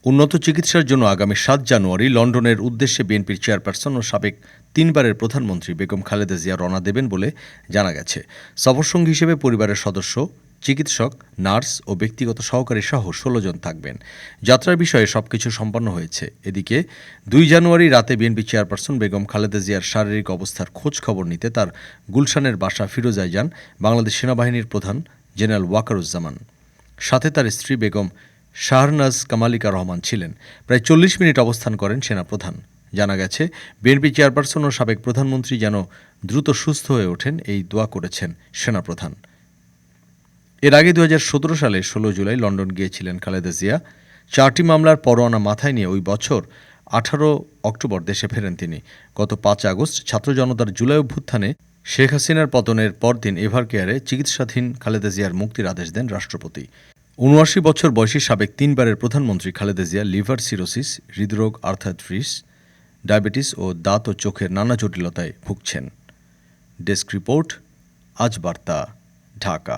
উন্নত চিকিৎসার জন্য আগামী ৭ জানুয়ারি লন্ডনের উদ্দেশ্যে বিএনপির চেয়ারপারসন ও সাবেক ৩ বারের প্রধানমন্ত্রী বেগম খালেদা জিয়া রওনা দেবেন বলে জানা গেছে। সফরসঙ্গী হিসেবে পরিবারের সদস্য, চিকিৎসক, নার্স ও ব্যক্তিগত সহকারী সহ ১৬ জন থাকবেন। যাত্রার বিষয়ে সবকিছু সম্পন্ন হয়েছে। এদিকে ২ জানুয়ারি রাতে বিএনপি চেয়ারপারসন বেগম খালেদা জিয়ার শারীরিক অবস্থার খোঁজ খবর নিতে তার গুলশানের বাসা ফিরোজায় যান বাংলাদেশ সেনাবাহিনীর প্রধান জেনারেল ওয়াকারুজ্জামান। সাথে তার স্ত্রী বেগম শাহরনাজ কামালিকা রহমান ছিলেন। প্রায় ৪০ মিনিট অবস্থান করেন সেনাপ্রধান। জানা গেছে, বিএনপি চেয়ারপারসন ও সাবেক প্রধানমন্ত্রী যেন দ্রুত সুস্থ হয়ে ওঠেন এই দোয়া করেছেন সেনাপ্রধান। এর আগে ২০১৭ সালে ১৬ জুলাই লন্ডন গিয়েছিলেন খালেদা জিয়া। ৪টি মামলার পরোয়ানা মাথায় নিয়ে ওই বছর ১৮ অক্টোবর দেশে ফেরেন তিনি। গত ৫ আগস্ট ছাত্র জনতার জুলাই অভ্যুত্থানে শেখ হাসিনার পতনের পরদিন এভারকেয়ারে চিকিৎসাধীন খালেদা জিয়ার মুক্তির আদেশ দেন রাষ্ট্রপতি। ৭৯ বছর বয়সী সাবেক ৩ বারের প্রধানমন্ত্রী খালেদা জিয়া লিভার সিরোসিস, হৃদরোগ, আর্থ্রাইটিস, ডায়াবেটিস ও দাঁত ও চোখের নানা জটিলতায় ভুগছেন। ডেস্ক রিপোর্ট, আজ বার্তা, ঢাকা।